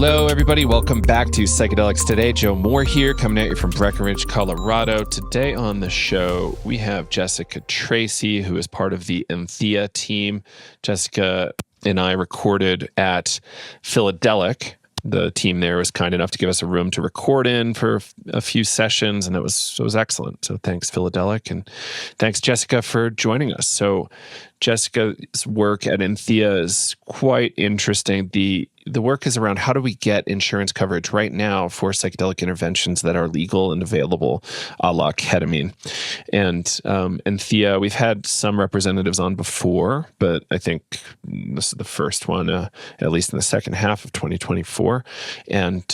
Hello, everybody. Welcome back to Psychedelics Today. Joe Moore here, coming at you from Breckenridge, Colorado. Today on the show, we have Jessica Tracy, who is part of the Enthea team. Jessica and I recorded at Psychedelic. The team there was kind enough to give us a room to record in for a few sessions, and it was excellent. So thanks, Psychedelic, and thanks, Jessica, for joining us. So Jessica's work at Enthea is quite interesting. The work is around how do we get insurance coverage right now for psychedelic interventions that are legal and available, a la ketamine. And Enthea, we've had some representatives on before, but I think this is the first one, at least in the second half of 2024. And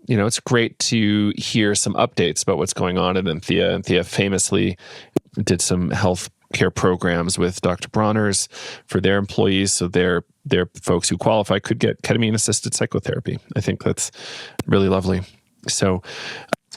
it's great to hear some updates about what's going on at Enthea. Enthea famously did some health care programs with Dr. Bronner's for their employees, so their folks who qualify could get ketamine-assisted psychotherapy. I think that's really lovely. So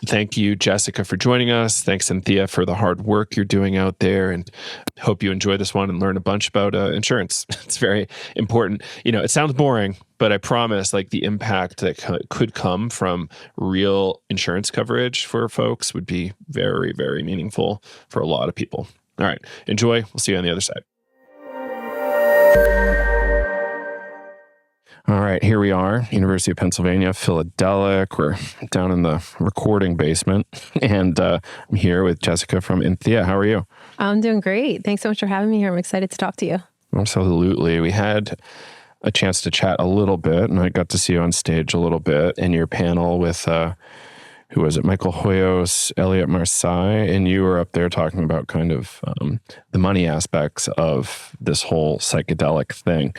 thank you, Jessica, for joining us. Thanks, Enthea, for the hard work you're doing out there, and hope you enjoy this one and learn a bunch about insurance. It's very important. It sounds boring, but I promise, the impact that could come from real insurance coverage for folks would be very, very meaningful for a lot of people. All right, enjoy. We'll see you on the other side. All right, here we are, University of Pennsylvania, Psychedelic. We're down in the recording basement, and I'm here with Jessica from Enthea. How are you? I'm doing great. Thanks so much for having me here. I'm excited to talk to you. Absolutely. We had a chance to chat a little bit, and I got to see you on stage a little bit in your panel with who was it? Michael Hoyos, Elliot Marseille, and you were up there talking about kind of the money aspects of this whole psychedelic thing.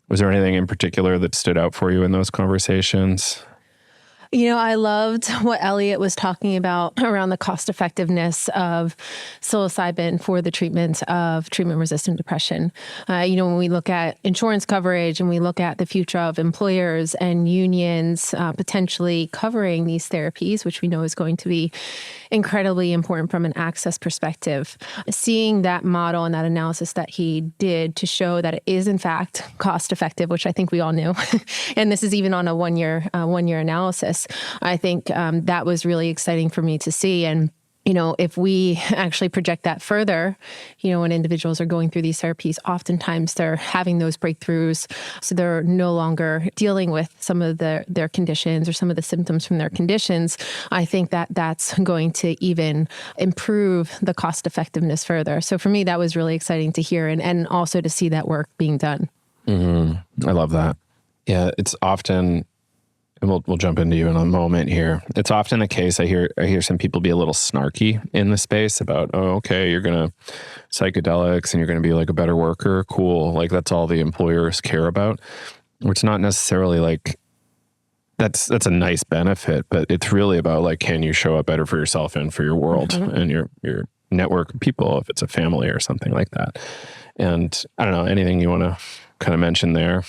Was there anything in particular that stood out for you in those conversations? I loved what Elliot was talking about around the cost effectiveness of psilocybin for the treatment of treatment-resistant depression. When we look at insurance coverage and we look at the future of employers and unions potentially covering these therapies, which we know is going to be incredibly important from an access perspective, seeing that model and that analysis that he did to show that it is in fact cost effective, which I think we all knew, and this is even on a one-year analysis. I think that was really exciting for me to see. And if we actually project that further, when individuals are going through these therapies, oftentimes they're having those breakthroughs. So they're no longer dealing with some of their conditions or some of the symptoms from their conditions. I think that that's going to even improve the cost effectiveness further. So for me, that was really exciting to hear and also to see that work being done. Mm-hmm. I love that. Yeah, it's often... And we'll jump into you in a moment here. It's often the case, I hear some people be a little snarky in the space about, okay, you're going to psychedelics and you're going to be like a better worker. Cool. That's all the employers care about. Which not necessarily that's a nice benefit, but it's really about can you show up better for yourself and for your world and your network of people, if it's a family or something like that. And I don't know, anything you want to kind of mention there?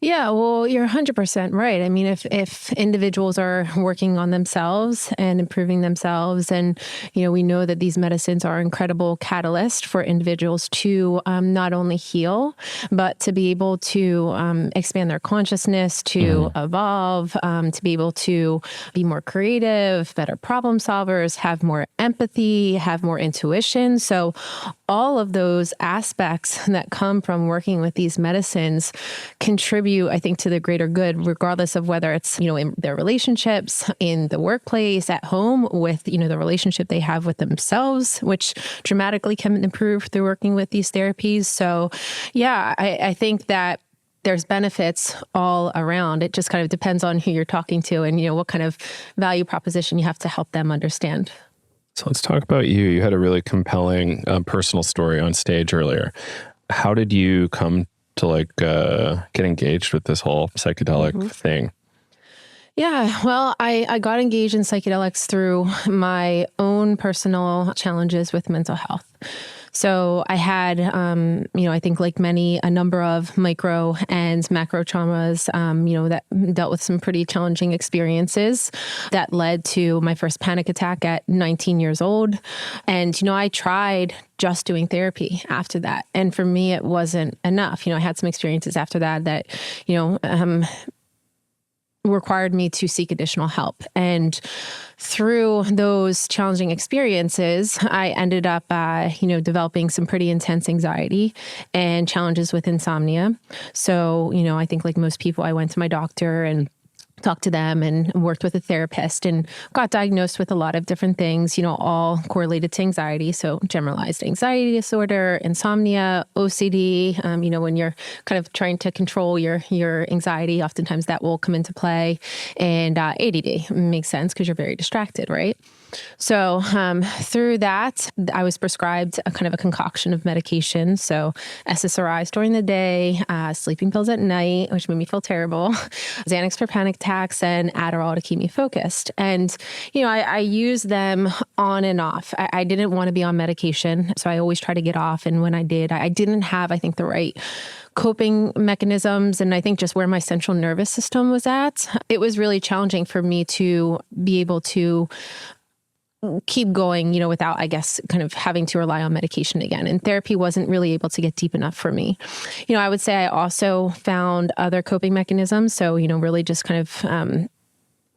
Yeah, well, you're 100% right. I mean, if individuals are working on themselves and improving themselves, and, we know that these medicines are incredible catalyst for individuals to not only heal, but to be able to expand their consciousness, to evolve, to be able to be more creative, better problem solvers, have more empathy, have more intuition. So all of those aspects that come from working with these medicines contribute, I think, to the greater good, regardless of whether it's, in their relationships, in the workplace, at home, with, the relationship they have with themselves, which dramatically can improve through working with these therapies. So, yeah, I think that there's benefits all around. It just kind of depends on who you're talking to and, what kind of value proposition you have to help them understand. So let's talk about you. You had a really compelling personal story on stage earlier. How did you come to get engaged with this whole psychedelic thing? Yeah, well, I got engaged in psychedelics through my own personal challenges with mental health. So I had, I think like many, a number of micro and macro traumas, that dealt with some pretty challenging experiences that led to my first panic attack at 19 years old. And, I tried just doing therapy after that. And for me, it wasn't enough. I had some experiences after that required me to seek additional help. And through those challenging experiences, I ended up, developing some pretty intense anxiety and challenges with insomnia. So, I think like most people, I went to my doctor and talked to them and worked with a therapist and got diagnosed with a lot of different things, all correlated to anxiety. So generalized anxiety disorder, insomnia, OCD, when you're kind of trying to control your anxiety, oftentimes that will come into play. And ADD makes sense because you're very distracted, right? So through that, I was prescribed a kind of a concoction of medication. So SSRIs during the day, sleeping pills at night, which made me feel terrible, Xanax for panic attacks, and Adderall to keep me focused. And, I use them on and off. I didn't want to be on medication, so I always try to get off. And when I did, I didn't have, I think, the right coping mechanisms. And I think just where my central nervous system was at, it was really challenging for me to be able to keep going, without, I guess, kind of having to rely on medication again. And therapy wasn't really able to get deep enough for me. I would say I also found other coping mechanisms. So, really just kind of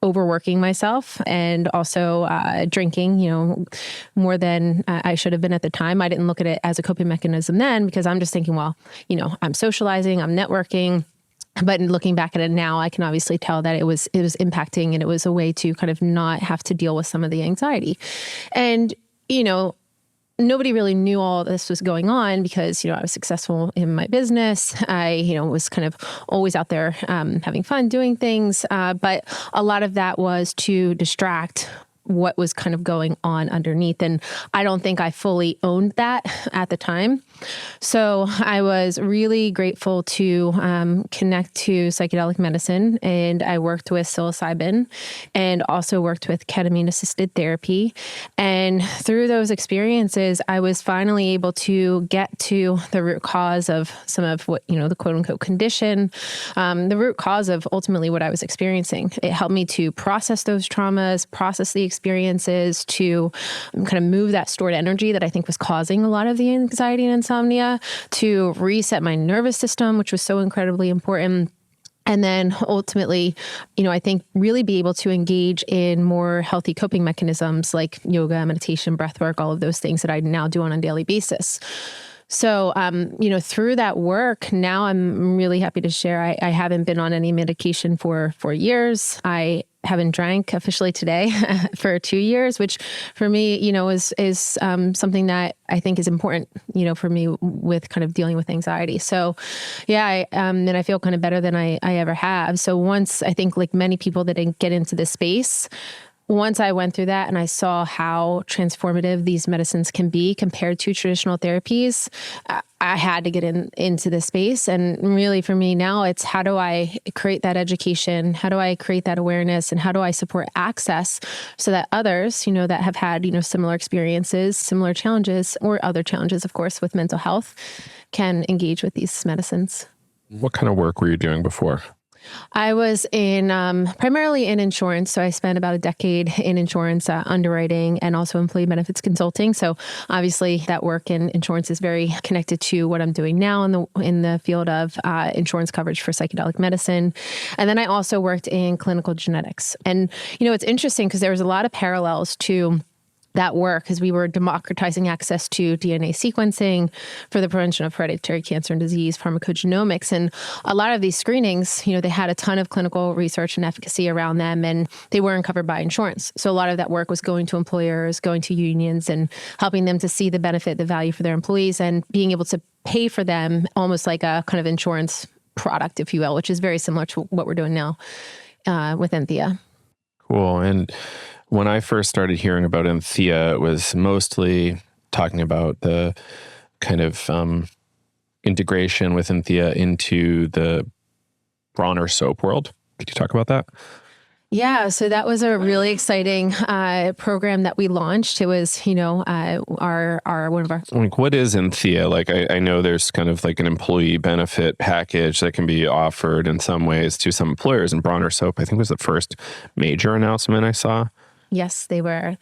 overworking myself and also drinking, more than I should have been at the time. I didn't look at it as a coping mechanism then because I'm just thinking, well, I'm socializing, I'm networking. But looking back at it now, I can obviously tell that it was impacting, and it was a way to kind of not have to deal with some of the anxiety. And, nobody really knew all this was going on because, I was successful in my business. I, was kind of always out there having fun, doing things. But a lot of that was to distract what was kind of going on underneath. And I don't think I fully owned that at the time. So I was really grateful to connect to psychedelic medicine. And I worked with psilocybin and also worked with ketamine-assisted therapy. And through those experiences, I was finally able to get to the root cause of some of what, the quote unquote condition, the root cause of ultimately what I was experiencing. It helped me to process those traumas, process the experiences, to kind of move that stored energy that I think was causing a lot of the anxiety and insomnia, to reset my nervous system, which was so incredibly important. And then ultimately, I think really be able to engage in more healthy coping mechanisms like yoga, meditation, breath work, all of those things that I now do on a daily basis. So, through that work, now I'm really happy to share I haven't been on any medication for 4 years. I haven't drank officially today for 2 years, which for me, is something that I think is important, for me with kind of dealing with anxiety. So yeah, and I feel kind of better than I ever have. So once, I think like many people that didn't get into this space, once I went through that and I saw how transformative these medicines can be compared to traditional therapies, I had to get into this space. And really for me now, it's how do I create that education? How do I create that awareness? And how do I support access so that others, that have had, similar experiences, similar challenges, or other challenges, of course, with mental health, can engage with these medicines. What kind of work were you doing before? I was primarily in insurance. So I spent about a decade in insurance underwriting and also employee benefits consulting. So obviously that work in insurance is very connected to what I'm doing now in the field of insurance coverage for psychedelic medicine. And then I also worked in clinical genetics. And, it's interesting because there was a lot of parallels to that work as we were democratizing access to DNA sequencing for the prevention of hereditary cancer and disease, pharmacogenomics. And a lot of these screenings, they had a ton of clinical research and efficacy around them, and they weren't covered by insurance. So a lot of that work was going to employers, going to unions, and helping them to see the benefit, the value for their employees, and being able to pay for them almost like a kind of insurance product, if you will, which is very similar to what we're doing now with Enthea. Cool. And when I first started hearing about Enthea, it was mostly talking about the kind of integration with Enthea into the Bronner soap world. Could you talk about that? Yeah, so that was a really exciting program that we launched. It was, our one of our. Like, what is Enthea? Like, I know there's kind of like an employee benefit package that can be offered in some ways to some employers. And Bronner soap, I think, was the first major announcement I saw. Yes, they were.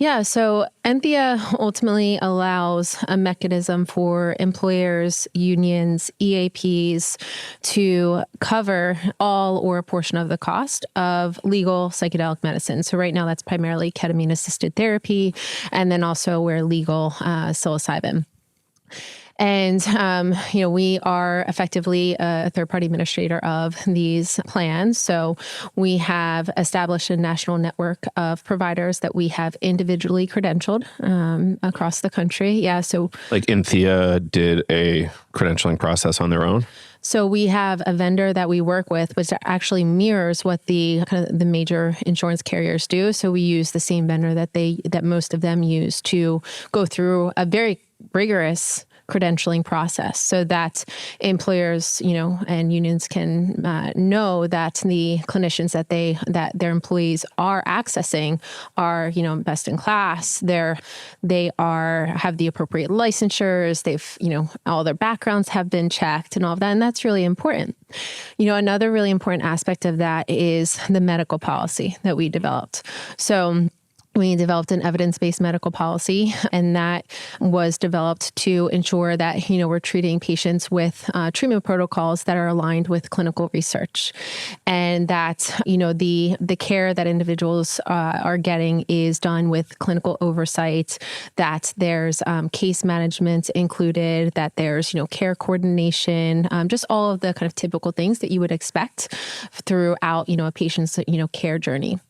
Yeah, so Enthea ultimately allows a mechanism for employers, unions, EAPs to cover all or a portion of the cost of legal psychedelic medicine. So right now that's primarily ketamine-assisted therapy, and then also where legal psilocybin. And, we are effectively a third-party administrator of these plans. So we have established a national network of providers that we have individually credentialed across the country. Yeah. So Like Enthea did a credentialing process on their own? So we have a vendor that we work with, which actually mirrors what the major insurance carriers do. So we use the same vendor that most of them use to go through a very rigorous credentialing process, so that employers, and unions can know that the clinicians that their employees are accessing are, best in class. They have the appropriate licensures. They've, all their backgrounds have been checked and all of that, and that's really important. Another really important aspect of that is the medical policy that we developed. So we developed an evidence-based medical policy, and that was developed to ensure that, we're treating patients with treatment protocols that are aligned with clinical research, and that, the care that individuals are getting is done with clinical oversight, that there's case management included, that there's, care coordination, just all of the kind of typical things that you would expect throughout, a patient's, care journey.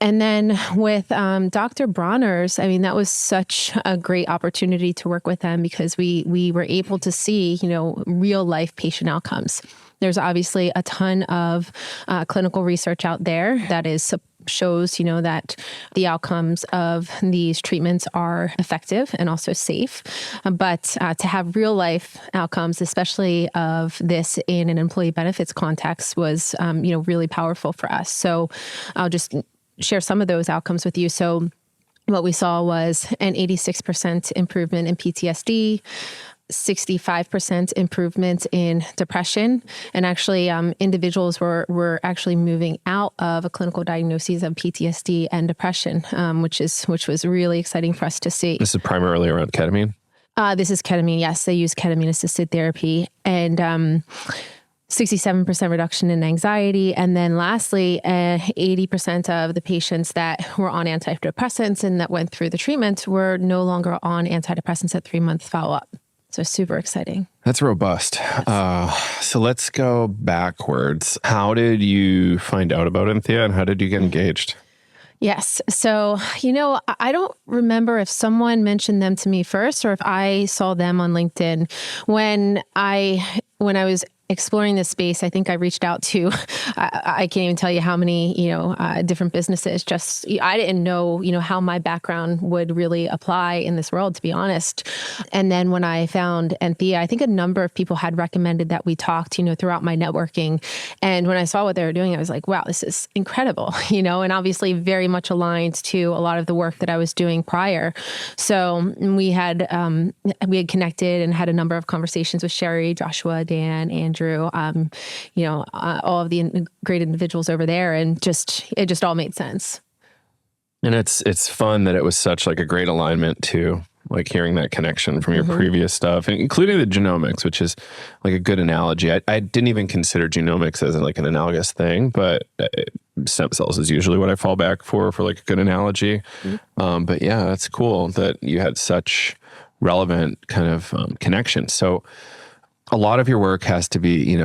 And then with Dr. Bronner's, that was such a great opportunity to work with them, because we were able to see, real life patient outcomes. There's obviously a ton of clinical research out there that shows, that the outcomes of these treatments are effective and also safe. But to have real life outcomes, especially of this in an employee benefits context, was, really powerful for us. So I'll just share some of those outcomes with you. So what we saw was an 86% improvement in PTSD, 65% improvement in depression. And actually, individuals were actually moving out of a clinical diagnosis of PTSD and depression, which was really exciting for us to see. This is primarily around ketamine? This is ketamine. Yes, they use ketamine-assisted therapy. And 67% reduction in anxiety. And then lastly, 80% of the patients that were on antidepressants and that went through the treatment were no longer on antidepressants at 3-month follow-up. So super exciting. That's robust. So let's go backwards. How did you find out about Enthea, and how did you get engaged? Yes. So, I don't remember if someone mentioned them to me first or if I saw them on LinkedIn. When I was exploring this space, I think I reached out to, I can't even tell you how many, different businesses. Just, I didn't know, how my background would really apply in this world, to be honest. And then when I found Enthea, I think a number of people had recommended that we talked, throughout my networking. And when I saw what they were doing, I was like, wow, this is incredible, and obviously very much aligned to a lot of the work that I was doing prior. So we had connected and had a number of conversations with Sherry, Joshua, Dan, Andrew, all of the great individuals over there, and it just all made sense. And it's fun that it was such like a great alignment to like hearing that connection from your previous stuff, including the genomics, which is like a good analogy. I didn't even consider genomics as like an analogous thing, but stem cells is usually what I fall back for like a good analogy. But yeah, that's cool that you had such relevant kind of connections. So a lot of your work has to be,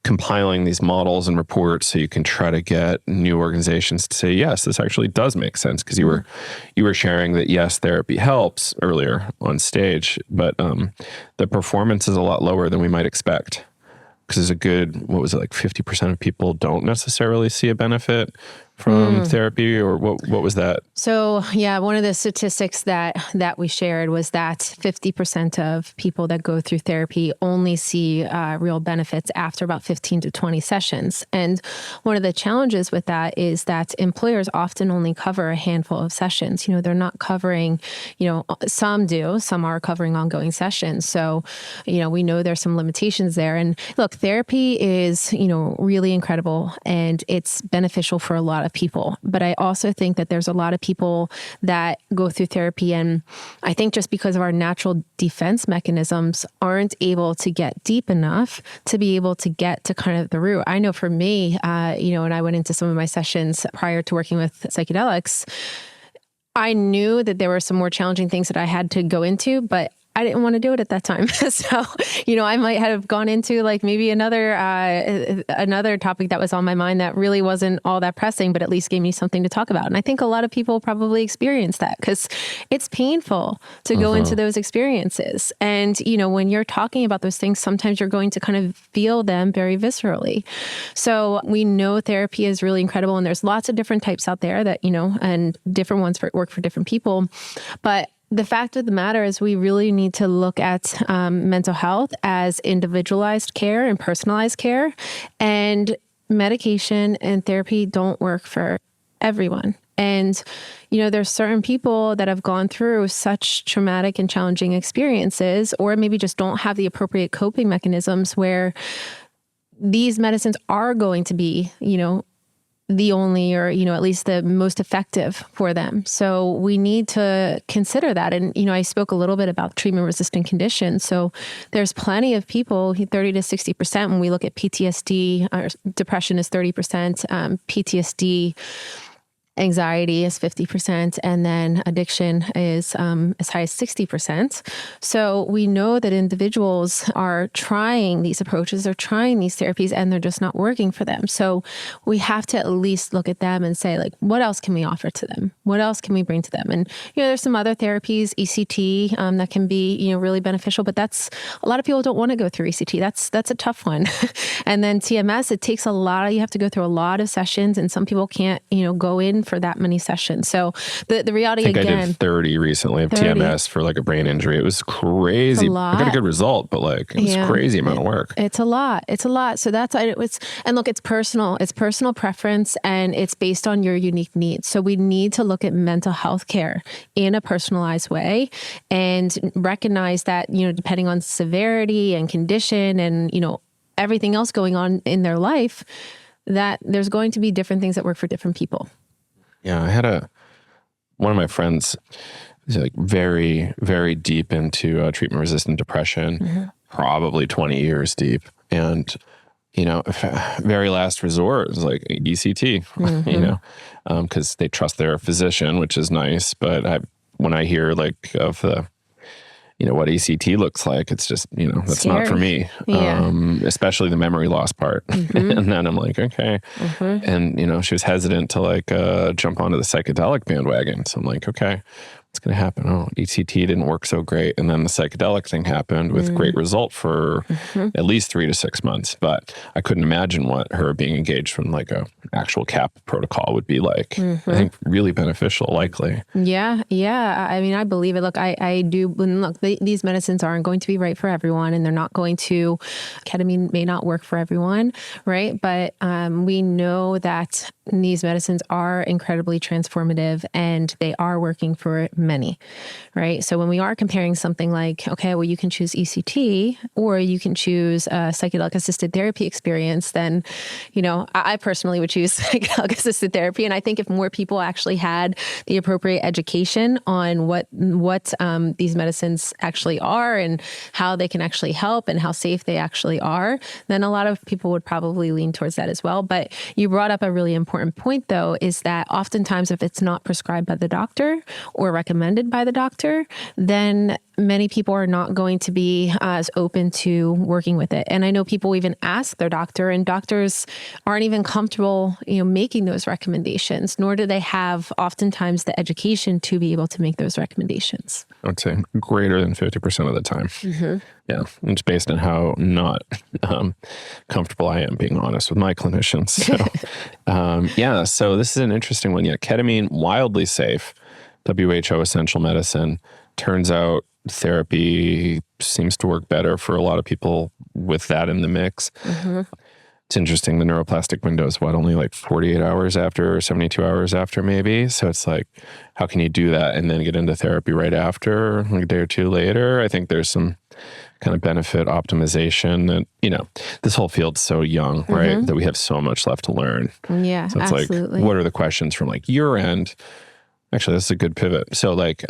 compiling these models and reports so you can try to get new organizations to say, yes, this actually does make sense. Because you were sharing that, yes, therapy helps earlier on stage, but the performance is a lot lower than we might expect. Because there's 50% of people don't necessarily see a benefit from therapy, or what was that? So yeah, one of the statistics that we shared was that 50% of people that go through therapy only see real benefits after about 15 to 20 sessions. And one of the challenges with that is that employers often only cover a handful of sessions. They're not covering, some do, some are covering ongoing sessions. So, we know there's some limitations there. And look, therapy is, really incredible, and it's beneficial for a lot of of people. But I also think that there's a lot of people that go through therapy, and I think just because of our natural defense mechanisms aren't able to get deep enough to be able to get to kind of the root. I know for me, when I went into some of my sessions prior to working with psychedelics, I knew that there were some more challenging things that I had to go into, but I didn't want to do it at that time. So, I might have gone into like maybe another topic that was on my mind that really wasn't all that pressing, but at least gave me something to talk about. And I think a lot of people probably experience that because it's painful to go into those experiences. And, when you're talking about those things, sometimes you're going to kind of feel them very viscerally. So we know therapy is really incredible. And there's lots of different types out there that, and different ones work for different people. But the fact of the matter is we really need to look at mental health as individualized care and personalized care. And medication and therapy don't work for everyone. And, there's certain people that have gone through such traumatic and challenging experiences, or maybe just don't have the appropriate coping mechanisms where these medicines are going to be, the only, or, at least the most effective for them. So we need to consider that. And, I spoke a little bit about treatment-resistant conditions. So there's plenty of people, 30 to 60%, when we look at PTSD, or depression is 30%, PTSD, anxiety is 50%, and then addiction is as high as 60%. So we know that individuals are trying these approaches, they're trying these therapies, and they're just not working for them. So we have to at least look at them and say, like, what else can we offer to them? What else can we bring to them? And, there's some other therapies, ECT, that can be, really beneficial, but that's, a lot of people don't want to go through ECT. That's a tough one. And then TMS, it takes you have to go through a lot of sessions, and some people can't, go in for that many sessions. So the reality, I did 30 recently of 30. TMS for like a brain injury. It was crazy. I got a good result, but it was crazy amount of work. It's a lot. So that's, and look, it's personal. It's personal preference, and it's based on your unique needs. So we need to look at mental health care in a personalized way and recognize that, depending on severity and condition and, everything else going on in their life, that there's going to be different things that work for different people. Yeah, I had one of my friends is like very, very deep into treatment-resistant depression, probably 20 years deep. And, very last resort is like ECT, because they trust their physician, which is nice. But when I hear of the, what ECT looks like, it's just, that's scary. Not for me, especially the memory loss part. And then I'm like, okay. And, she was hesitant to jump onto the psychedelic bandwagon. So I'm like, okay, what's going to happen? Oh, ECT didn't work so great. And then the psychedelic thing happened with great result for at least 3 to 6 months. But I couldn't imagine what her being engaged from a actual CAP protocol would be like. I think really beneficial, likely. Yeah. I mean, I believe it. Look, I do. Look, these medicines aren't going to be right for everyone, and they're not going to, ketamine may not work for everyone, right? But we know that these medicines are incredibly transformative, and they are working for many, right? So when we are comparing something like, okay, well, you can choose ECT or you can choose a psychedelic-assisted therapy experience, then, I personally would choose psychedelic-assisted therapy. And I think if more people actually had the appropriate education on what these medicines actually are and how they can actually help and how safe they actually are, then a lot of people would probably lean towards that as well. But you brought up a really important point, though, is that oftentimes if it's not prescribed by the doctor or recommended by the doctor, then many people are not going to be as open to working with it. And I know people even ask their doctor, and doctors aren't even comfortable, making those recommendations, nor do they have oftentimes the education to be able to make those recommendations. I would say greater than 50% of the time. Yeah. It's based on how not comfortable I am being honest with my clinicians. So, so this is an interesting one. Yeah. Ketamine, wildly safe. WHO essential medicine. Turns out therapy seems to work better for a lot of people with that in the mix. It's interesting. The neuroplastic window is what, only like 48 hours after or 72 hours after maybe. So it's like, how can you do that and then get into therapy right after, like a day or two later? I think there's some kind of benefit optimization that, this whole field's so young, right? That we have so much left to learn. Yeah, so it's absolutely. like, what are the questions from like your end? Actually, that's a good pivot. So like,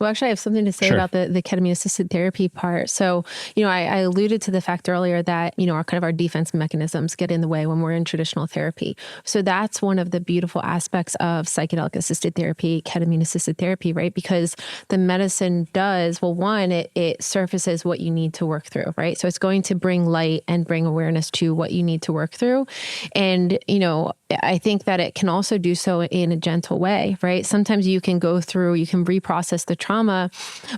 well, actually, I have something to say about the ketamine-assisted therapy part. So, I alluded to the fact earlier that, our defense mechanisms get in the way when we're in traditional therapy. So that's one of the beautiful aspects of psychedelic-assisted therapy, ketamine-assisted therapy, right? Because the medicine does, well, one, it surfaces what you need to work through, right? So it's going to bring light and bring awareness to what you need to work through. And, I think that it can also do so in a gentle way, right? Sometimes you can go through, you can reprocess the trauma,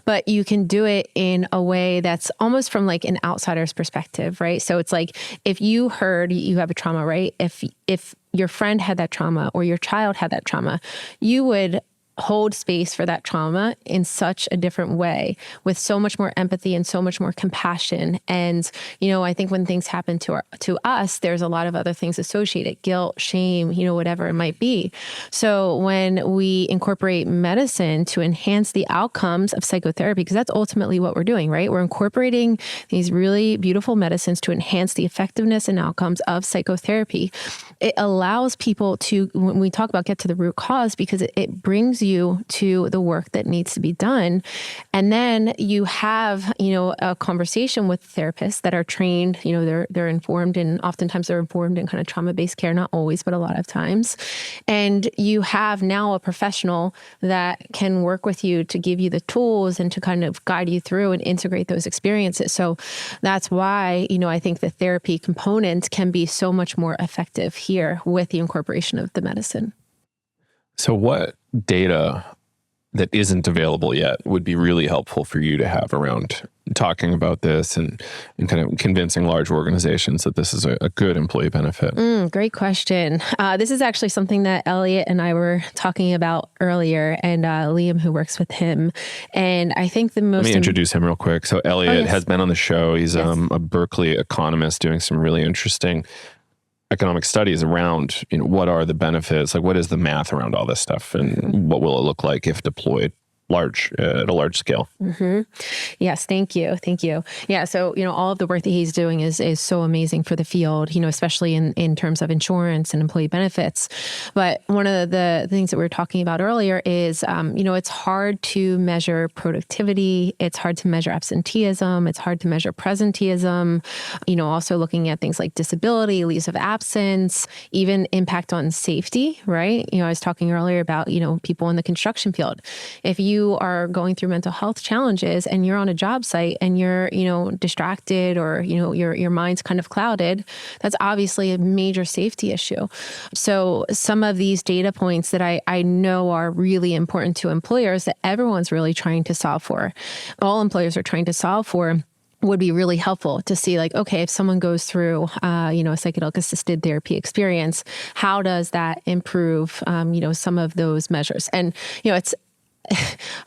but you can do it in a way that's almost from like an outsider's perspective, right? So it's like, if you heard you have a trauma, right? If your friend had that trauma or your child had that trauma, you would hold space for that trauma in such a different way with so much more empathy and so much more compassion. And, I think when things happen to us, there's a lot of other things associated, guilt, shame, whatever it might be. So when we incorporate medicine to enhance the outcomes of psychotherapy, because that's ultimately what we're doing, right? We're incorporating these really beautiful medicines to enhance the effectiveness and outcomes of psychotherapy. It allows people to, when we talk about get to the root cause, because it brings you to the work that needs to be done. And then you have, a conversation with therapists that are trained, they're informed, and oftentimes they're informed in kind of trauma-based care, not always, but a lot of times. And you have now a professional that can work with you to give you the tools and to kind of guide you through and integrate those experiences. So that's why, I think the therapy component can be so much more effective here with the incorporation of the medicine. So what data that isn't available yet would be really helpful for you to have around talking about this and kind of convincing large organizations that this is a good employee benefit? Great question. This is actually something that Elliot and I were talking about earlier, and Liam, who works with him. And I think the most... Let me introduce him real quick. So Elliot has been on the show. He's a Berkeley economist doing some really interesting economic studies around, what are the benefits, like what is the math around all this stuff, and what will it look like if deployed at a large scale. Yes. Thank you. Yeah. So, all of the work that he's doing is so amazing for the field, especially in terms of insurance and employee benefits. But one of the things that we were talking about earlier is, it's hard to measure productivity. It's hard to measure absenteeism. It's hard to measure presenteeism, also looking at things like disability, leaves of absence, even impact on safety, right? I was talking earlier about, people in the construction field. If you are going through mental health challenges and you're on a job site and you're, distracted or, your mind's kind of clouded, that's obviously a major safety issue. So some of these data points that I know are really important to employers that everyone's really trying to solve for, all employers are trying to solve for, would be really helpful to see, like, okay, if someone goes through, a psychedelic assisted therapy experience, how does that improve, some of those measures? And,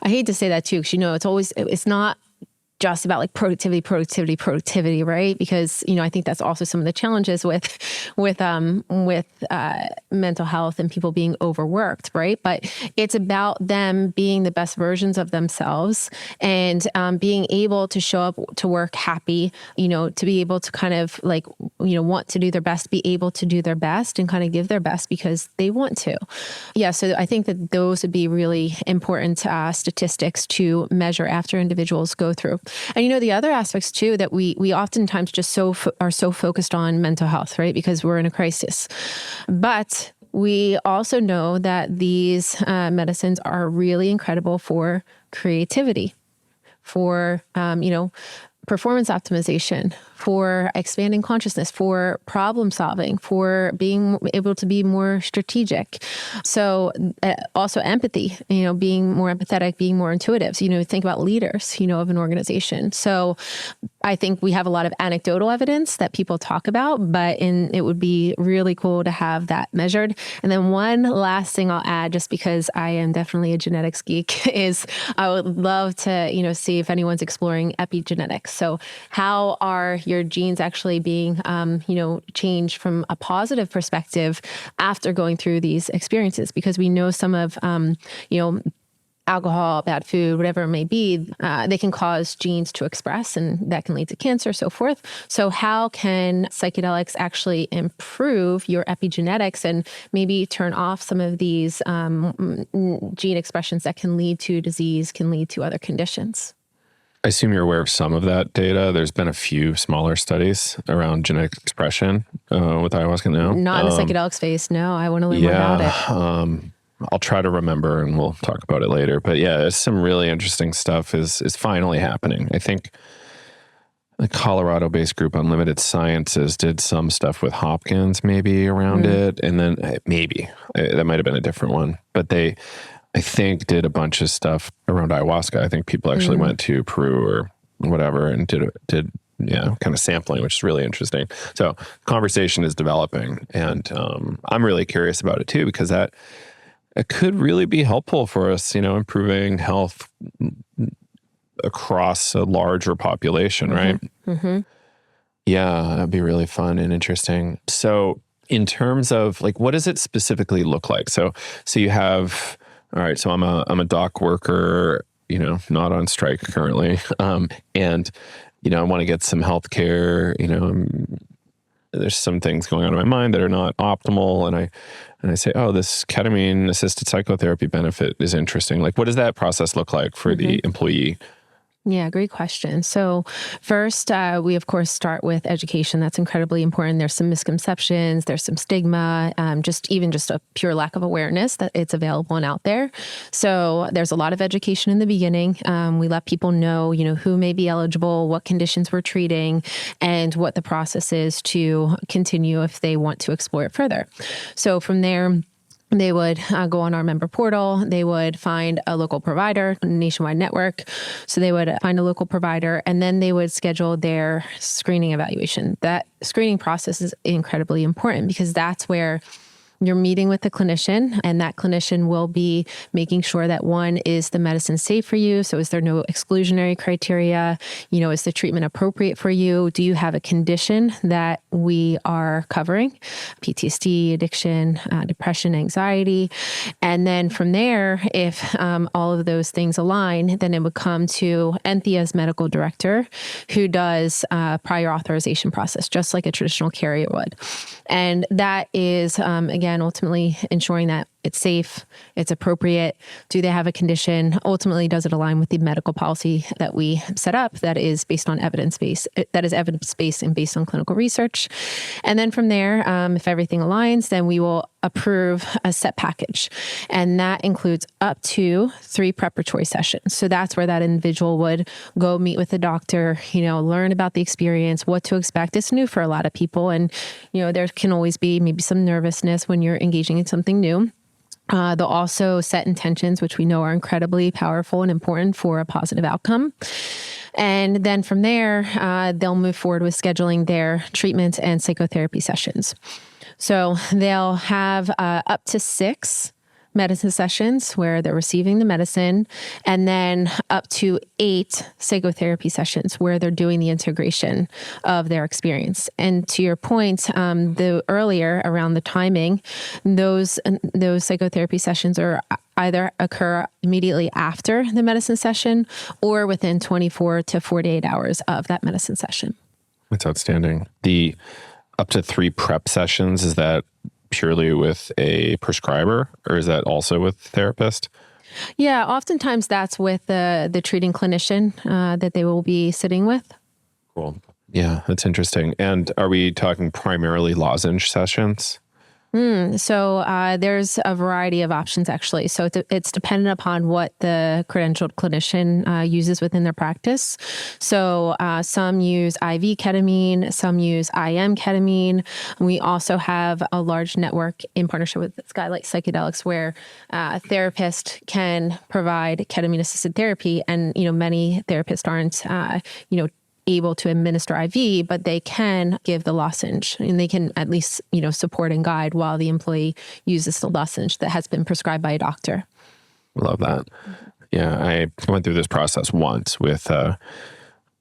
I hate to say that too, because, it's not just about like productivity, right? Because, I think that's also some of the challenges with mental health and people being overworked, right? But it's about them being the best versions of themselves and being able to show up to work happy, to be able to kind of like, want to do their best, be able to do their best and kind of give their best because they want to. Yeah. So I think that those would be really important statistics to measure after individuals go through. And the other aspects too that we oftentimes just are so focused on mental health, right? Because we're in a crisis. But we also know that these medicines are really incredible for creativity, for performance optimization, for expanding consciousness, for problem solving, for being able to be more strategic. So also empathy, being more empathetic, being more intuitive. So, think about leaders, of an organization. So I think we have a lot of anecdotal evidence that people talk about, but it would be really cool to have that measured. And then one last thing I'll add, just because I am definitely a genetics geek, is I would love to, see if anyone's exploring epigenetics. So how are your genes actually being, changed from a positive perspective after going through these experiences, because we know some of, alcohol, bad food, whatever it may be, they can cause genes to express, and that can lead to cancer, so forth. So how can psychedelics actually improve your epigenetics and maybe turn off some of these gene expressions that can lead to disease, can lead to other conditions? I assume you're aware of some of that data. There's been a few smaller studies around genetic expression with ayahuasca now. Not in the psychedelic space. No, I want to learn more about it. I'll try to remember and we'll talk about it later. But yeah, some really interesting stuff is finally happening. I think the Colorado-based group Unlimited Sciences did some stuff with Hopkins maybe around it. And then maybe that might have been a different one. But they, I think, did a bunch of stuff around ayahuasca. I think people actually went to Peru or whatever and did kind of sampling, which is really interesting. So conversation is developing. And I'm really curious about it too, because it could really be helpful for us, improving health across a larger population, right? Mm-hmm. Yeah, that'd be really fun and interesting. So in terms of what does it specifically look like? So you have, all right, so I'm a dock worker, not on strike currently. And, I want to get some health care, there's some things going on in my mind that are not optimal. And I say, oh, this ketamine-assisted psychotherapy benefit is interesting. What does that process look like for the employee? Yeah, great question. So first, we of course start with education. That's incredibly important. There's some misconceptions, there's some stigma, just a pure lack of awareness that it's available and out there. So there's a lot of education in the beginning. We let people know, who may be eligible, what conditions we're treating, and what the process is to continue if they want to explore it further. So from there, they would go on our member portal. They would find a local provider, a nationwide network. So they would find a local provider, and then they would schedule their screening evaluation. That screening process is incredibly important because that's where you're meeting with the clinician, and that clinician will be making sure that one, is the medicine safe for you? So is there no exclusionary criteria? Is the treatment appropriate for you? Do you have a condition that we are covering? PTSD, addiction, depression, anxiety. And then from there, if all of those things align, then it would come to Enthea's medical director, who does a prior authorization process, just like a traditional carrier would. And that is, again, ultimately ensuring that it's safe, it's appropriate. Do they have a condition? Ultimately, does it align with the medical policy that we set up that is based on evidence-based, and based on clinical research? And then from there, if everything aligns, then we will approve a set package. And that includes up to 3 preparatory sessions. So that's where that individual would go meet with the doctor, learn about the experience, what to expect. It's new for a lot of people. And, there can always be maybe some nervousness when you're engaging in something new. They'll also set intentions, which we know are incredibly powerful and important for a positive outcome. And then from there, they'll move forward with scheduling their treatment and psychotherapy sessions. So they'll have up to 6 medicine sessions where they're receiving the medicine, and then up to 8 psychotherapy sessions where they're doing the integration of their experience. And to your point, the earlier around the timing, those psychotherapy sessions are either occur immediately after the medicine session or within 24 to 48 hours of that medicine session. That's outstanding. The up to 3 prep sessions, is that purely with a prescriber, or is that also with a therapist? Yeah, oftentimes that's with the treating clinician that they will be sitting with. Cool. Yeah, that's interesting. And are we talking primarily lozenge sessions? So there's a variety of options, actually. So it's dependent upon what the credentialed clinician uses within their practice. So some use IV ketamine, some use IM ketamine. We also have a large network in partnership with Psychedelics where a therapist can provide ketamine-assisted therapy. And, many therapists aren't, able to administer IV, but they can give the lozenge, and they can at least, support and guide while the employee uses the lozenge that has been prescribed by a doctor. Love that. Yeah, I went through this process once with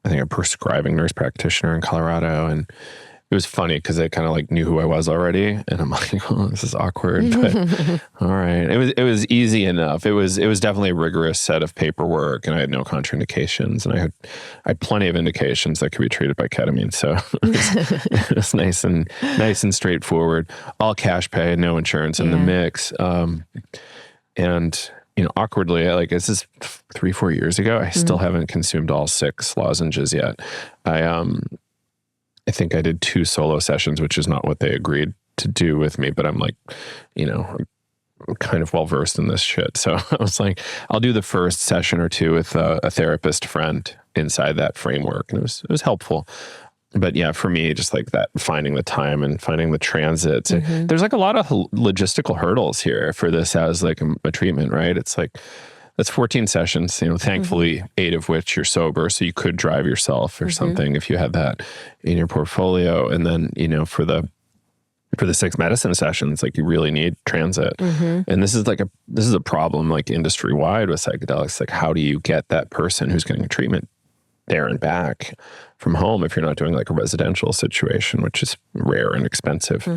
I think, a prescribing nurse practitioner in Colorado. And it was funny because they kind of like knew who I was already. And I'm like, oh, this is awkward, but all right. It was easy enough. It was definitely a rigorous set of paperwork, and I had no contraindications, and I had plenty of indications that could be treated by ketamine. So it was nice and straightforward, all cash pay, no insurance in the mix. And awkwardly, like, this is 3-4 years ago, I still haven't consumed all 6 lozenges yet. I think I did 2 solo sessions, which is not what they agreed to do with me, but I'm like, I'm kind of well versed in this shit. So I was like, I'll do the first session or 2 with a therapist friend inside that framework. And it was helpful. But yeah, for me, just like that, finding the time and finding the transits, there's like a lot of logistical hurdles here for this as like a treatment, right? It's like, that's 14 sessions, thankfully 8 of which you're sober. So you could drive yourself or something if you had that in your portfolio. And then, for the 6 medicine sessions, like, you really need transit. And this is a problem like industry wide with psychedelics. Like, how do you get that person who's getting treatment there and back from home if you're not doing like a residential situation, which is rare and expensive?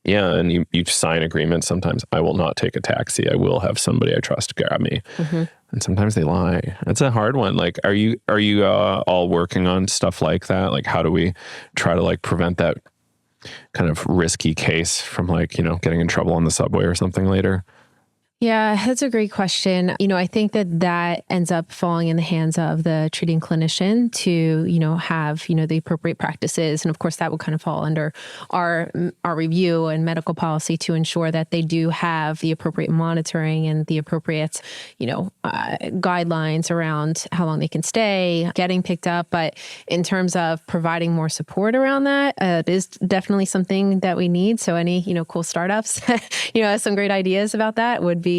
Yeah, and you sign agreements. Sometimes I will not take a taxi. I will have somebody I trust grab me. And sometimes they lie. That's a hard one. Like, are you all working on stuff like that? Like, how do we try to like prevent that kind of risky case from like, getting in trouble on the subway or something later? Yeah, that's a great question. I think that ends up falling in the hands of the treating clinician to, have, the appropriate practices. And of course, that would kind of fall under our review and medical policy to ensure that they do have the appropriate monitoring and the appropriate, guidelines around how long they can stay, getting picked up. But in terms of providing more support around that, it is definitely something that we need. So any, cool startups, have some great ideas about that would be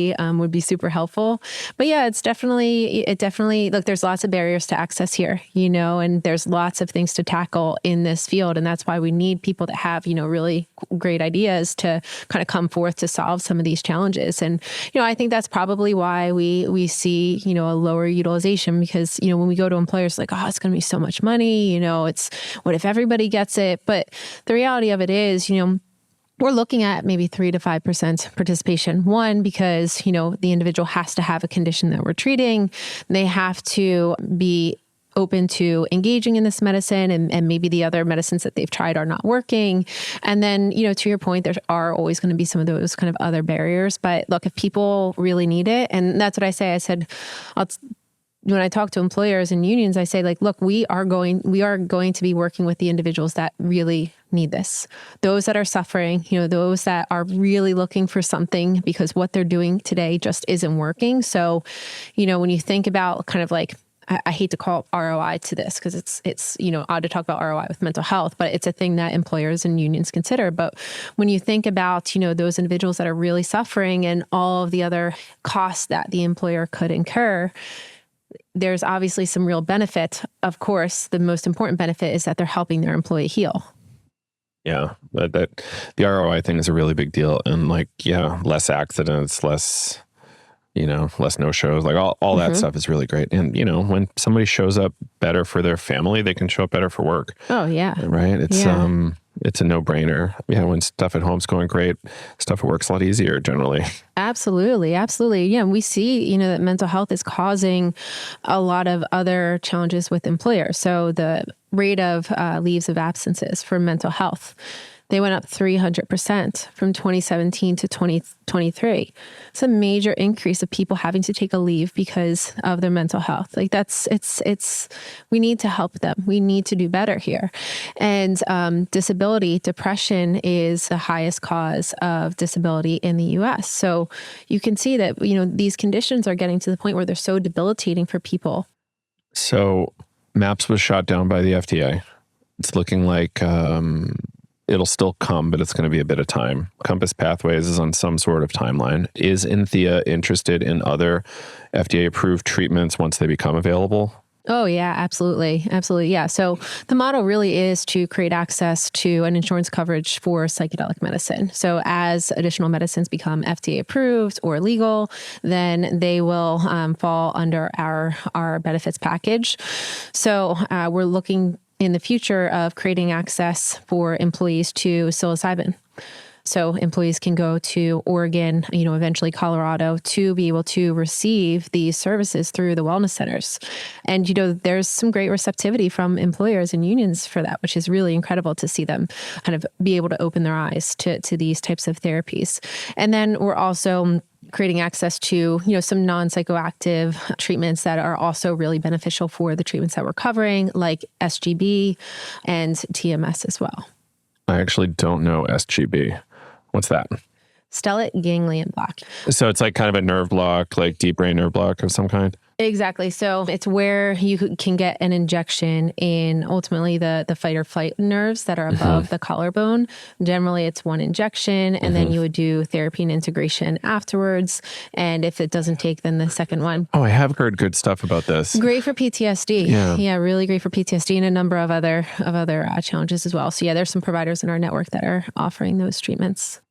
super helpful. But yeah, it definitely, look, there's lots of barriers to access here, and there's lots of things to tackle in this field. And that's why we need people that have, really great ideas to kind of come forth to solve some of these challenges. And, I think that's probably why we see, a lower utilization, because, when we go to employers, like, oh, it's going to be so much money, it's what if everybody gets it? But the reality of it is, we're looking at maybe 3 to 5% participation. One, because, the individual has to have a condition that we're treating. They have to be open to engaging in this medicine, and maybe the other medicines that they've tried are not working. And then, to your point, there are always going to be some of those kind of other barriers. But look, if people really need it, and that's what I say, when I talk to employers and unions, I say, like, look, we are going to be working with the individuals that really need this. Those that are suffering, those that are really looking for something because what they're doing today just isn't working. So, when you think about kind of like, I hate to call ROI to this because it's odd to talk about ROI with mental health, but it's a thing that employers and unions consider. But when you think about, those individuals that are really suffering and all of the other costs that the employer could incur, there's obviously some real benefit. Of course, the most important benefit is that they're helping their employee heal. Yeah, that the ROI thing is a really big deal. And like, yeah, less accidents, less no-shows, like all that stuff is really great. And, when somebody shows up better for their family, they can show up better for work. Oh, yeah. Right? It's a no-brainer. Yeah, when stuff at home's going great, stuff at work's a lot easier generally. Absolutely. Absolutely. Yeah. We see, that mental health is causing a lot of other challenges with employers. So the rate of leaves of absences for mental health, they went up 300% from 2017 to 2023. It's a major increase of people having to take a leave because of their mental health. Like we need to help them. We need to do better here. And disability, depression is the highest cause of disability in the US. So you can see that, these conditions are getting to the point where they're so debilitating for people. So MAPS was shot down by the FDA. It's looking like it'll still come, but it's going to be a bit of time. Compass Pathways is on some sort of timeline. Is Enthea interested in other FDA-approved treatments once they become available? Oh, yeah, absolutely. Absolutely. Yeah. So the model really is to create access to an insurance coverage for psychedelic medicine. So as additional medicines become FDA approved or legal, then they will fall under our benefits package. So we're looking in the future of creating access for employees to psilocybin. So employees can go to Oregon, eventually Colorado, to be able to receive these services through the wellness centers. And, there's some great receptivity from employers and unions for that, which is really incredible to see them kind of be able to open their eyes to these types of therapies. And then we're also creating access to, some non-psychoactive treatments that are also really beneficial for the treatments that we're covering, like SGB and TMS as well. I actually don't know SGB. What's that? Stellate ganglion block. So it's like kind of a nerve block, like deep brain nerve block of some kind? Exactly. So it's where you can get an injection in ultimately the fight or flight nerves that are above the collarbone. Generally, it's one injection, and then you would do therapy and integration afterwards. And if it doesn't take, then the second one. Oh, I have heard good stuff about this. Great for PTSD. Yeah, really great for PTSD and a number of other challenges as well. So yeah, there's some providers in our network that are offering those treatments.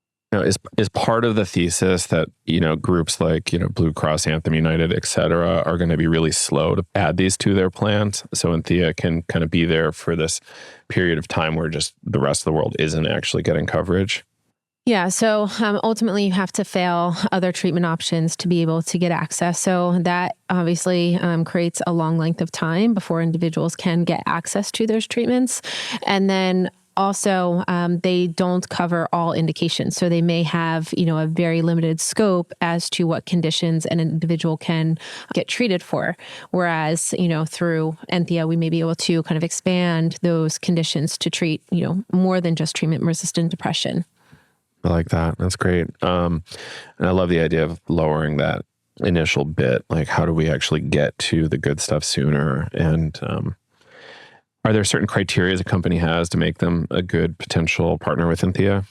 Is part of the thesis that, groups like, Blue Cross, Anthem United, et cetera, are going to be really slow to add these to their plans. So Enthea can kind of be there for this period of time where just the rest of the world isn't actually getting coverage. Yeah. So ultimately, you have to fail other treatment options to be able to get access. So that obviously creates a long length of time before individuals can get access to those treatments. And then also, they don't cover all indications. So they may have, a very limited scope as to what conditions an individual can get treated for. Whereas, through Enthea, we may be able to kind of expand those conditions to treat, more than just treatment-resistant depression. I like that. That's great. And I love the idea of lowering that initial bit. Like, how do we actually get to the good stuff sooner? And are there certain criteria a company has to make them a good potential partner with Enthea?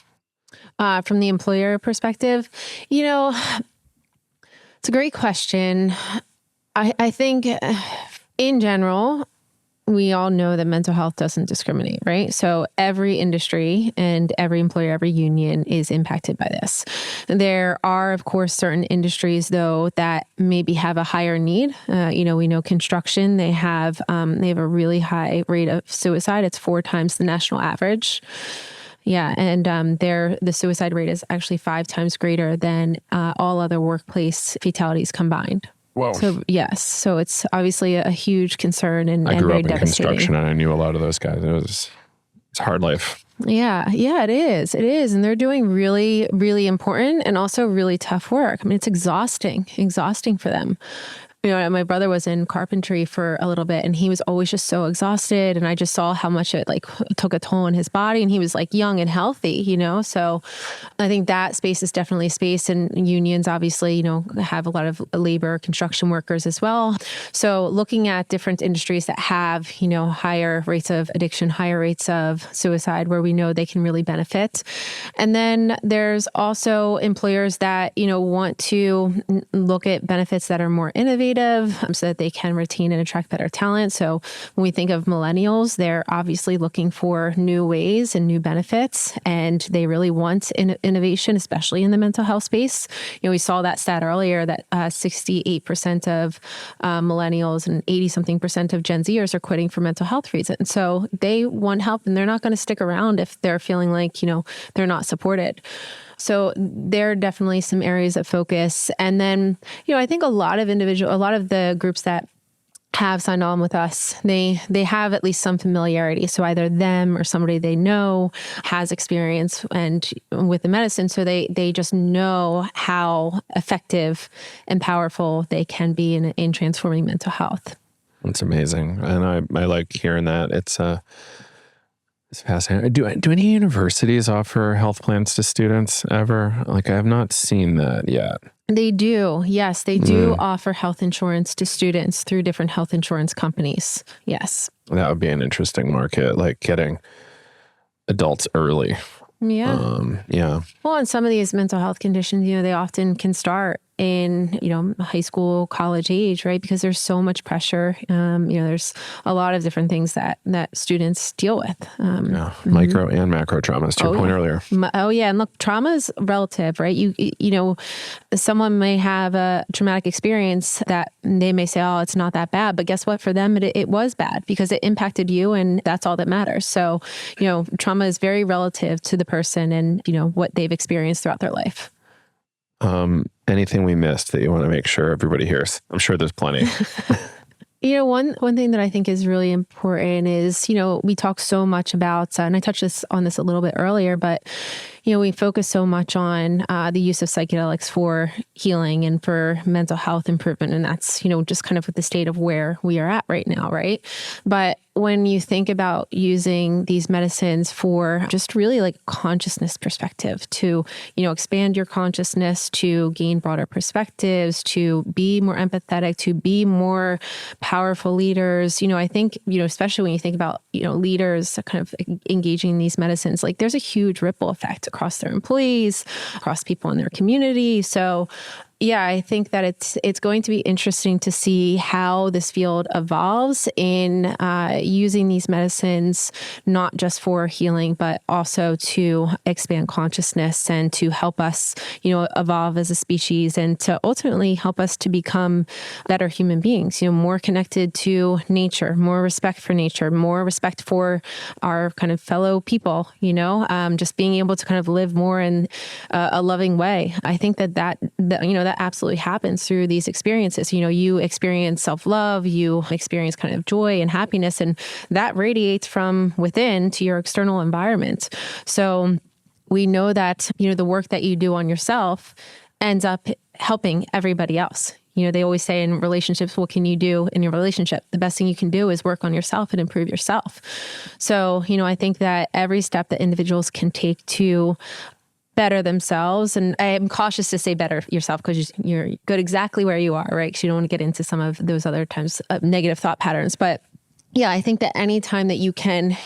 From the employer perspective, it's a great question. I think in general, we all know that mental health doesn't discriminate, right? So every industry and every employer, every union is impacted by this. There are, of course, certain industries, though, that maybe have a higher need. We know construction, they have a really high rate of suicide. It's 4 times the national average. Yeah, and the suicide rate is actually 5 times greater than all other workplace fatalities combined. Whoa. So yes, so it's obviously a huge concern and very devastating. I grew up in construction and I knew a lot of those guys. It's hard life. Yeah, it is. It is. And they're doing really, really important and also really tough work. I mean, it's exhausting for them. My brother was in carpentry for a little bit and he was always just so exhausted. And I just saw how much it took a toll on his body, and he was young and healthy, So I think that space is definitely a space, and unions obviously, have a lot of labor construction workers as well. So looking at different industries that have, higher rates of addiction, higher rates of suicide, where we know they can really benefit. And then there's also employers that, want to look at benefits that are more innovative, so that they can retain and attract better talent. So when we think of millennials, they're obviously looking for new ways and new benefits, and they really want innovation, especially in the mental health space. We saw that stat earlier that 68% of millennials and 80-something% of Gen Zers are quitting for mental health reasons. So they want help, and they're not going to stick around if they're feeling like, they're not supported. So there are definitely some areas of focus. And then, I think a lot of the groups that have signed on with us, they have at least some familiarity. So either them or somebody they know has experience and with the medicine. So they just know how effective and powerful they can be in transforming mental health. That's amazing. And I like hearing that. It's fascinating. Do any universities offer health plans to students ever? I have not seen that yet. They do. Yes, they do offer health insurance to students through different health insurance companies. Yes. That would be an interesting market, getting adults early. Yeah. Yeah. Well, and some of these mental health conditions, they often can start in, high school, college age, right? Because there's so much pressure. There's a lot of different things that students deal with. Micro and macro traumas, to your point earlier. And look, trauma is relative, right? Someone may have a traumatic experience that they may say, oh, it's not that bad. But guess what? For them, it was bad because it impacted you, and that's all that matters. So, trauma is very relative to the person and, what they've experienced throughout their life. Anything we missed that you want to make sure everybody hears? I'm sure there's plenty. One thing that I think is really important is, we talk so much about, and I touched on this a little bit earlier, but, we focus so much on the use of psychedelics for healing and for mental health improvement. And that's, just kind of with the state of where we are at right now, right? But when you think about using these medicines for just really like consciousness perspective to, expand your consciousness, to gain broader perspectives, to be more empathetic, to be more powerful leaders, I think, especially when you think about, leaders kind of engaging in these medicines, like there's a huge ripple effect across their employees, across people in their community. So yeah, I think that it's going to be interesting to see how this field evolves in using these medicines, not just for healing, but also to expand consciousness and to help us, evolve as a species and to ultimately help us to become better human beings, more connected to nature, more respect for nature, more respect for our kind of fellow people, just being able to kind of live more in a loving way. I think that absolutely happens through these experiences. You experience self-love, you experience kind of joy and happiness, and that radiates from within to your external environment. So we know that, the work that you do on yourself ends up helping everybody else. They always say in relationships, what can you do in your relationship? The best thing you can do is work on yourself and improve yourself. So, I think that every step that individuals can take to better themselves. And I am cautious to say better yourself because you're good exactly where you are, right? Because you don't want to get into some of those other times of negative thought patterns. But yeah, I think that any time that you can,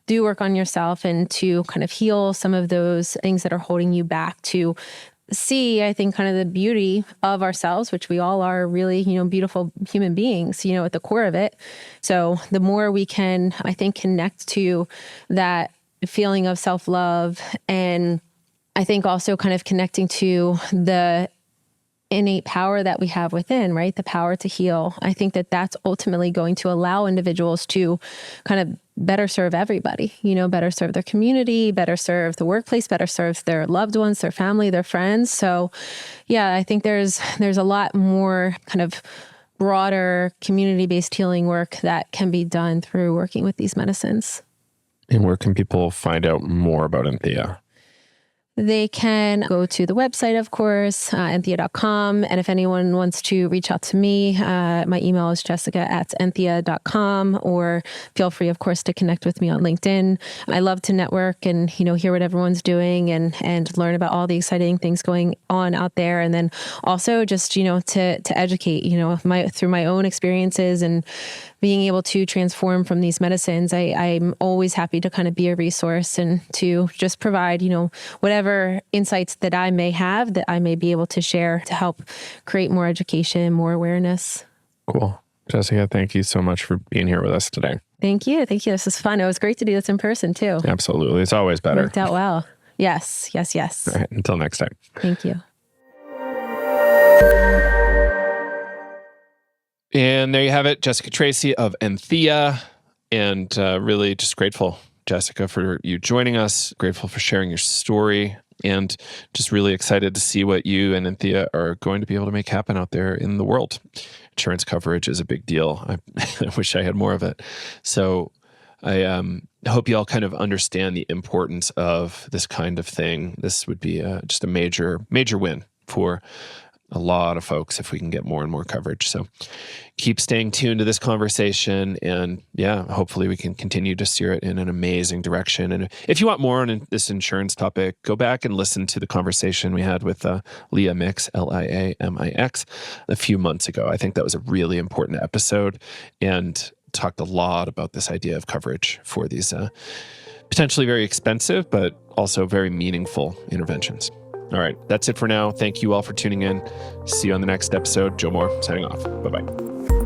do work on yourself and to kind of heal some of those things that are holding you back, to see, I think, kind of the beauty of ourselves, which we all are really, beautiful human beings, at the core of it. So the more we can, I think, connect to that feeling of self-love, and I think also kind of connecting to the innate power that we have within, right? The power to heal. I think that that's ultimately going to allow individuals to kind of better serve everybody, better serve their community, better serve the workplace, better serve their loved ones, their family, their friends. So yeah, I think there's a lot more kind of broader community-based healing work that can be done through working with these medicines. And where can people find out more about Enthea? They can go to the website, of course, enthea.com. And if anyone wants to reach out to me, my email is jessica@enthea.com, or feel free, of course, to connect with me on LinkedIn. I love to network and, hear what everyone's doing and learn about all the exciting things going on out there. And then also just, to educate, through my own experiences and being able to transform from these medicines. I'm always happy to kind of be a resource and to just provide, whatever insights that I may have that I may be able to share to help create more education, more awareness. Cool. Jessica, thank you so much for being here with us today. Thank you. This is fun. It was great to do this in person too. Absolutely. It's always better. Worked out well. Yes. All right. Until next time. Thank you. And there you have it, Jessica Tracy of Enthea. And really just grateful, Jessica, for you joining us. Grateful for sharing your story. And just really excited to see what you and Enthea are going to be able to make happen out there in the world. Insurance coverage is a big deal. I wish I had more of it. So I hope you all kind of understand the importance of this kind of thing. This would be just a major, major win for a lot of folks if we can get more and more coverage. So keep staying tuned to this conversation, and yeah, hopefully we can continue to steer it in an amazing direction. And if you want more on this insurance topic, go back and listen to the conversation we had with Leah Mix, Liamix, a few months ago. I think that was a really important episode and talked a lot about this idea of coverage for these potentially very expensive, but also very meaningful interventions. All right. That's it for now. Thank you all for tuning in. See you on the next episode. Joe Moore signing off. Bye-bye.